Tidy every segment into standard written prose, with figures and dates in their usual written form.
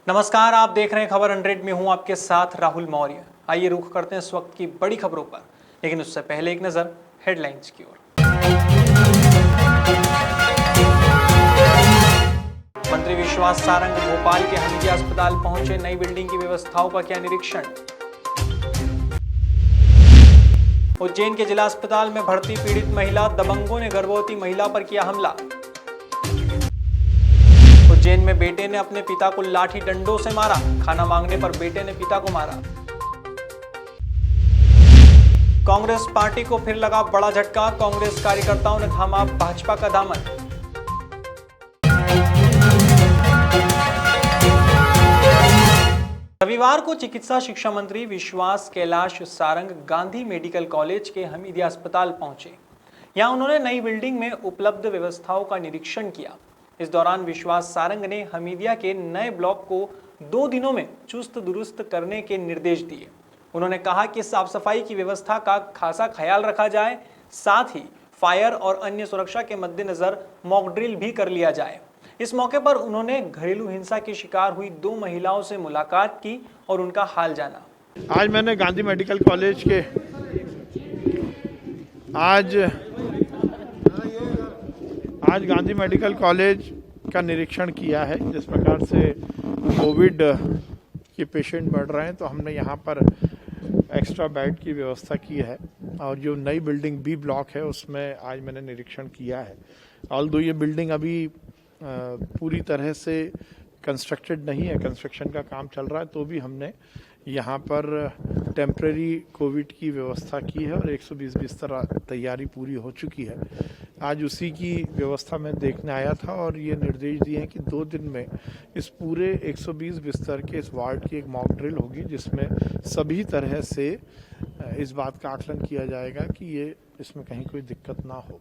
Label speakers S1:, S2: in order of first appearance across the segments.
S1: नमस्कार, आप देख रहे हैं खबर 100 में हूं आपके साथ राहुल मौर्य। आइए रुख करते हैं इस वक्त की बड़ी खबरों पर, लेकिन उससे पहले एक नजर हेडलाइंस की ओर। मंत्री विश्वास सारंग भोपाल के हमीदिया अस्पताल पहुंचे, नई बिल्डिंग की व्यवस्थाओं का किया निरीक्षण। उज्जैन के जिला अस्पताल में भर्ती पीड़ित महिला, दबंगों ने गर्भवती महिला पर किया हमला। उज्जैन में बेटे ने अपने पिता को लाठी डंडों से मारा, खाना मांगने पर बेटे ने पिता को मारा। कांग्रेस पार्टी को फिर लगा बड़ा झटका, कांग्रेस कार्यकर्ताओं ने थामा भाजपा का दामन। रविवार को चिकित्सा शिक्षा मंत्री विश्वास कैलाश सारंग गांधी मेडिकल कॉलेज के हमीदिया अस्पताल पहुंचे। यहां उन्होंने नई बिल्डिंग में उपलब्ध व्यवस्थाओं का निरीक्षण किया। इस दौरान विश्वास सारंग ने हमीदिया के नए ब्लॉक को 2 दिनों में चुस्त दुरुस्त करने के निर्देश दिए। उन्होंने कहा कि साफ सफाई की व्यवस्था का खासा ख्याल रखा जाए, साथ ही फायर और अन्य सुरक्षा के मद्देनजर मॉक ड्रिल भी कर लिया जाए। इस मौके पर उन्होंने घरेलू हिंसा की शिकार हुई 2 महिलाओं से मुलाकात की और उनका हाल जाना।
S2: आज मैंने गांधी मेडिकल कॉलेज के आज गांधी मेडिकल कॉलेज का निरीक्षण किया है। जिस प्रकार से कोविड के पेशेंट बढ़ रहे हैं तो हमने यहाँ पर एक्स्ट्रा बेड की व्यवस्था की है, और जो नई बिल्डिंग बी ब्लॉक है उसमें आज मैंने निरीक्षण किया है। ऑल्दो ये बिल्डिंग अभी पूरी तरह से कंस्ट्रक्टेड नहीं है, कंस्ट्रक्शन का काम चल रहा है, तो भी हमने यहाँ पर टेम्परेरी कोविड की व्यवस्था की है और 120 बिस्तर तैयारी पूरी हो चुकी है। आज उसी की व्यवस्था में देखने आया था और ये निर्देश दिए हैं कि 2 दिन में इस पूरे 120 बिस्तर के इस वार्ड की एक मॉक ड्रिल होगी, जिसमें सभी तरह से इस बात का आकलन किया जाएगा कि ये इसमें कहीं कोई दिक्कत ना हो।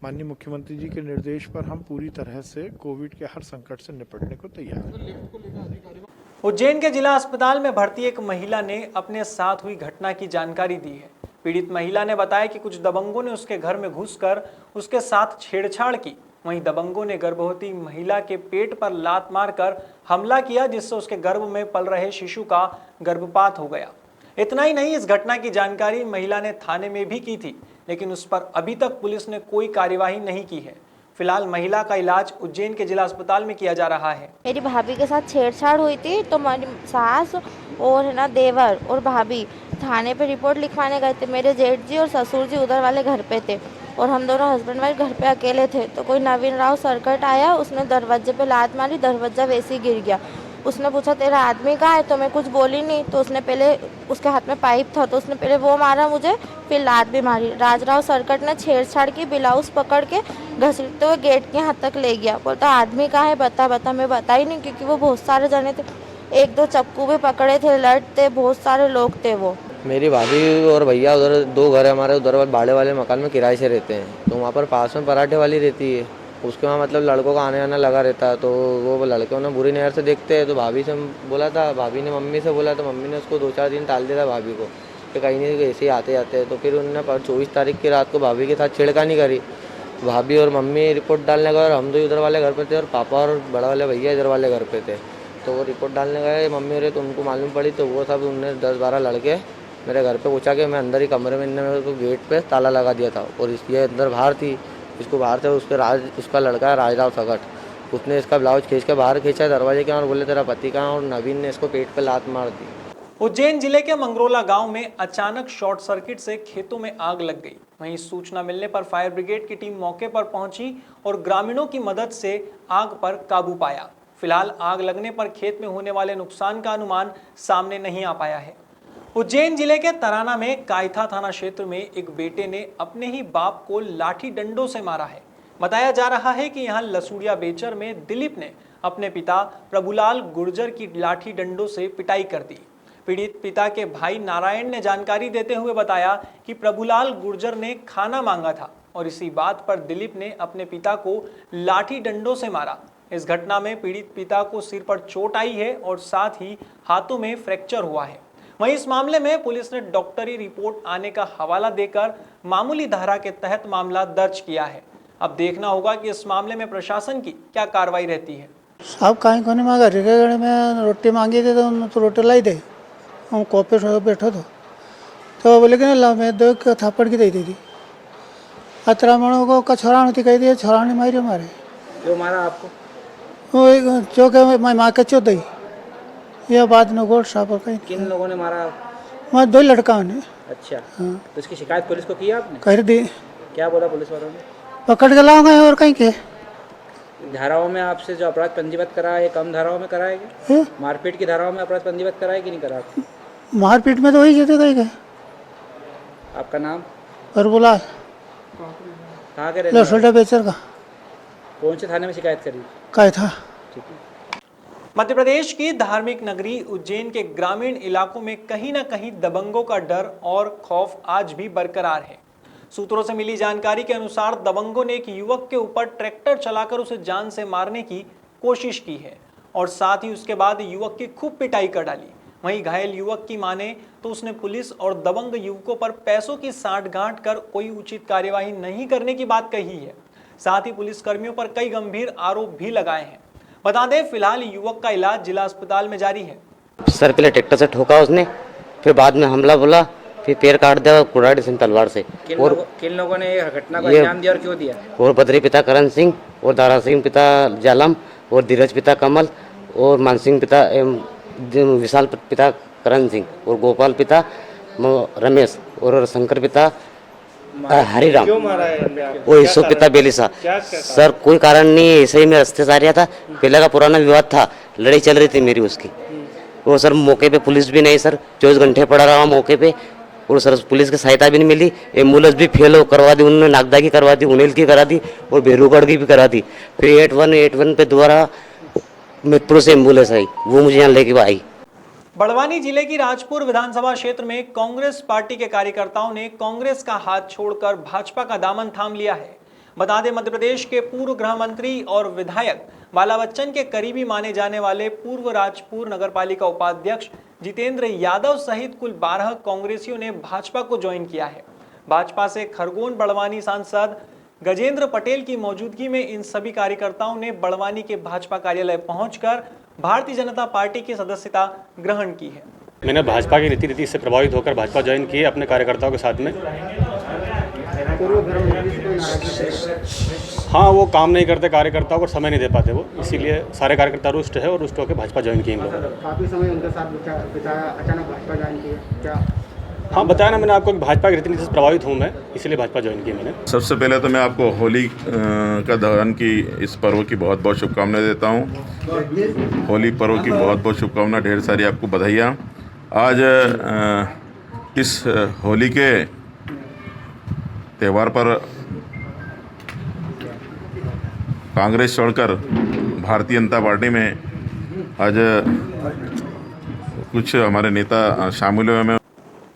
S2: माननीय मुख्यमंत्री जी के निर्देश पर हम पूरी तरह से कोविड के हर संकट से निपटने को तैयार हैं।
S1: उज्जैन के जिला अस्पताल में भर्ती एक महिला ने अपने साथ हुई घटना की जानकारी दी है। पीड़ित महिला ने बताया कि कुछ दबंगों ने उसके घर में घुसकर उसके साथ छेड़छाड़ की। वहीं दबंगों ने गर्भवती महिला के पेट पर लात मारकर हमला किया, जिससे उसके गर्भ में पल रहे शिशु का गर्भपात हो गया। इतना ही नहीं, इस घटना की जानकारी महिला ने थाने में भी की थी, लेकिन उस पर अभी तक पुलिस ने कोई कार्यवाही नहीं की है। फिलहाल महिला का इलाज उज्जैन के जिला अस्पताल में किया जा रहा है।
S3: मेरी भाभी के साथ छेड़छाड़ हुई थी, तो मेरी सास और है ना देवर और भाभी थाने पे रिपोर्ट लिखवाने गए थे। मेरे जेठ जी और ससुर जी उधर वाले घर पे थे और हम दोनों हस्बैंड वाइफ घर पे अकेले थे। तो कोई नवीन राव सरकट आया, उसने दरवाजे पे लात मारी, दरवाजा वैसे ही गिर गया। उसने पूछा तेरा आदमी कहाँ है, तो मैं कुछ बोली नहीं। तो उसने पहले, उसके हाथ में पाइप था, तो उसने पहले वो मारा मुझे, फिर लात भी मारी। राजराव सरकट ने छेड़छाड़ की, ब्लाउज पकड़ के घसीटते हुए गेट के हाथ तक ले गया। बोलता आदमी कहाँ है, बता। मैं बता ही नहीं, क्योंकि वो बहुत सारे जने थे। 1-2 चक्कू भी पकड़े थे, लट थे, बहुत सारे लोग थे वो।
S4: मेरी भाभी और भैया उधर 2 घर है हमारे, उधर बाड़े वाले मकान में किराए से रहते हैं। तो वहाँ पर पास में पराठे वाली रहती है, उसके वहाँ मतलब लड़कों का आने आना लगा रहता है। तो वो लड़के उन्हें बुरी नज़र से देखते हैं। तो भाभी से बोला था, भाभी ने मम्मी से बोला, तो मम्मी ने उसको 2-4 दिन टाल दिया था भाभी को कि कहीं नहीं, ऐसे ही आते जाते हैं। तो फिर उन्होंने 24 तारीख की रात को भाभी के साथ छेड़खानी करी। भाभी और मम्मी रिपोर्ट डालने गए और हम 2 उधर वाले घर पे थे और पापा और बड़ा वाले भैया इधर वाले घर पे थे। तो वो रिपोर्ट डालने गए मम्मी और, तो उनको मालूम पड़ी। तो वो सब उन्होंने 10-12 लड़के मेरे घर पे पूछा कि मैं अंदर ही कमरे में, इन्होंने मेरे को गेट पे ताला लगा दिया था और इसलिए अंदर बाहर थी, इसको बाहर थे। उसका लड़का है राजराव सकट, उसने इसका ब्लाउज खींच के बाहर खींचा दरवाजे के और बोले तेरा पति कहाँ, और नवीन ने इसको पेट पे लात मार दी।
S1: उज्जैन जिले के मंगरोला गांव में अचानक शॉर्ट सर्किट से खेतों में आग लग गई। वहीं सूचना मिलने पर फायर ब्रिगेड की टीम मौके पर पहुंची और ग्रामीणों की मदद से आग पर काबू पाया। फिलहाल आग लगने पर खेत में होने वाले नुकसान का अनुमान सामने नहीं आ पाया है। उज्जैन जिले के तराना में कायथा थाना क्षेत्र में एक बेटे ने अपने ही बाप को लाठी डंडों से मारा है। बताया जा रहा है कि यहां लसूड़िया बेचर में दिलीप ने अपने पिता प्रभुलाल गुर्जर की लाठी डंडों से पिटाई कर दी। पीड़ित पिता के भाई नारायण ने जानकारी देते हुए बताया कि प्रभुलाल गुर्जर ने खाना मांगा था और इसी बात पर दिलीप ने अपने पिता को लाठी डंडों से मारा। इस घटना में पीड़ित पिता को सिर पर चोट आई है और साथ ही हाथों में फ्रैक्चर हुआ है। वहीं इस मामले में पुलिस ने डॉक्टरी रिपोर्ट आने का हवाला देकर मामूली धारा के तहत मामला दर्ज किया है। अब देखना होगा कि इस मामले में प्रशासन की क्या कार्रवाई रहती है।
S5: साहब कहीं को नहीं मांगा रे गड़े में रोटी मांगी थी तो उन्होंने तो रोटी लाई दे हम कॉपी बैठो तो बोले कि ला मैं दो थापड़ की दे दी थी अतरामणों को कछोराणी थी कही दी छोराणी मारी मारे
S6: जो मारा आपको?
S5: वो एक चौके में मैं माँ के चो दी यह बात न गोट साहब कहीं
S6: किन लोगों ने मारा?
S5: मैं दो लड़का ने
S6: अच्छा,
S5: हाँ
S6: तो इसकी शिकायत पुलिस को की आपने?
S5: कर दी
S6: क्या बोला पुलिस वालों ने?
S5: पकड़ के लाओगे और कहीं के
S6: धाराओं में आपसे जो अपराध पंजीबद्ध करा है कम धाराओं में कराया क्या?
S5: हैं?
S6: मारपीट की धाराओं में अपराध पंजीबद्ध कराया कि नहीं करा?
S5: मारपीट में तो वही जीते कहीं के
S6: आपका नाम?
S5: और बोला
S6: कहाँ के रहने वाले?
S5: लसोटा बेचर का
S6: कौन से थाने में शिकायत करी?
S5: कहा था
S1: मध्य प्रदेश की धार्मिक नगरी उज्जैन के ग्रामीण इलाकों में कहीं न कहीं दबंगों का डर और खौफ आज भी बरकरार है। सूत्रों से मिली जानकारी के अनुसार दबंगों ने एक युवक के ऊपर ट्रैक्टर चलाकर उसे जान से मारने की कोशिश की है और साथ ही उसके बाद युवक की खूब पिटाई कर डाली। वहीं घायल युवक की माने तो उसने पुलिस और दबंग युवकों पर पैसों की सांठ-गांठ कर कोई उचित कार्यवाही नहीं करने की बात कही है। साथ ही पुलिस कर्मियों पर कई गंभीर आरोप भी लगाए हैं। बता दें फिलहाल युवक का इलाज जिला अस्पताल में जारी है।
S7: सर पहले ट्रैक्टर से ठोका उसने, फिर बाद में हमला बोला, फिर पैर काट दिया कुराड़ी से तलवार से।
S6: किन लोगों ने ये घटना को अंजाम दिया और क्यों दिया?
S7: और बद्री पिता करण सिंह और दारा सिंह पिता जालम और धीरज पिता कमल और मान सिंह पिता विशाल पिता करण सिंह और गोपाल पिता रमेश और शंकर पिता हरिराम वो ईसो पिता बेलिसा। सर कोई कारण नहीं, ऐसे ही मैं रास्ते से आ रहा था, पहले का पुराना विवाद था, लड़ाई चल रही थी मेरी उसकी। वो सर मौके पे पुलिस भी नहीं सर, 24 घंटे पड़ा रहा मौके पे और सर पुलिस की सहायता भी नहीं मिली। एम्बुलेंस भी फेल करवा दी उन्होंने, नागदा की करवा दी, उनेल की करा दी और भेरूगढ़ की भी करा दी। फिर 8181 पे दोबारा मेट्रो से एम्बुलेंस आई, वो मुझे यहाँ लेके आई।
S1: बड़वानी जिले की राजपुर विधानसभा क्षेत्र में कांग्रेस पार्टी के कार्यकर्ताओं ने कांग्रेस का हाथ छोड़कर भाजपा का दामन थाम लिया है। बता दें मध्य प्रदेश के पूर्व गृह मंत्री और विधायक बाला बच्चन के करीबी माने जाने वाले पूर्व राजपुर नगरपालिका उपाध्यक्ष जितेंद्र यादव सहित कुल 12 कांग्रेसियों ने भाजपा को ज्वाइन किया है। भाजपा से खरगोन बड़वानी सांसद गजेंद्र पटेल की मौजूदगी में इन सभी कार्यकर्ताओं ने बड़वानी के भाजपा कार्यालय पहुंचकर भारतीय जनता पार्टी की सदस्यता ग्रहण की है।
S8: मैंने भाजपा की रीति से प्रभावित होकर भाजपा ज्वाइन की अपने कार्यकर्ताओं के साथ में। हाँ, वो काम नहीं करते, कार्यकर्ताओं को समय नहीं दे पाते वो, इसीलिए सारे कार्यकर्ता रुष्ट है और रुष्ट होकर भाजपा ज्वाइन किए इन लोगों ने।
S6: काफी समय उनके साथ बिताया, अचानक भाजपा ज्वाइन किया क्या?
S8: हाँ, बताया ना मैंने आपको कि भाजपा की रीति से प्रभावित हूँ मैं, इसीलिए भाजपा ज्वाइन की मैंने।
S9: सबसे पहले तो मैं आपको होली का दहन की इस पर्व की बहुत बहुत शुभकामनाएं देता हूँ। होली पर्व की बहुत बहुत शुभकामनाएं, ढेर सारी आपको बधाइयाँ। आज इस होली के त्यौहार पर कांग्रेस छोड़कर भारतीय जनता पार्टी में आज कुछ हमारे नेता शामिल हुए हैं।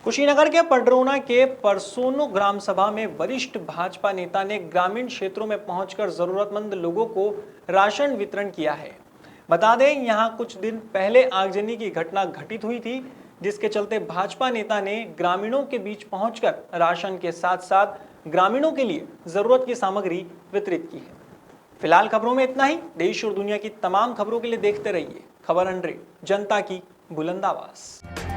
S1: कुशीनगर के पडरौना के परसोनो ग्राम सभा में वरिष्ठ भाजपा नेता ने ग्रामीण क्षेत्रों में पहुंचकर जरूरतमंद लोगों को राशन वितरण किया है। बता दें यहां कुछ दिन पहले आगजनी की घटना घटित हुई थी, जिसके चलते भाजपा नेता ने ग्रामीणों के बीच पहुंचकर राशन के साथ साथ ग्रामीणों के लिए जरूरत की सामग्री वितरित की है। फिलहाल खबरों में इतना ही। देश और दुनिया की तमाम खबरों के लिए देखते रहिए खबर 100, जनता की बुलंद आवाज।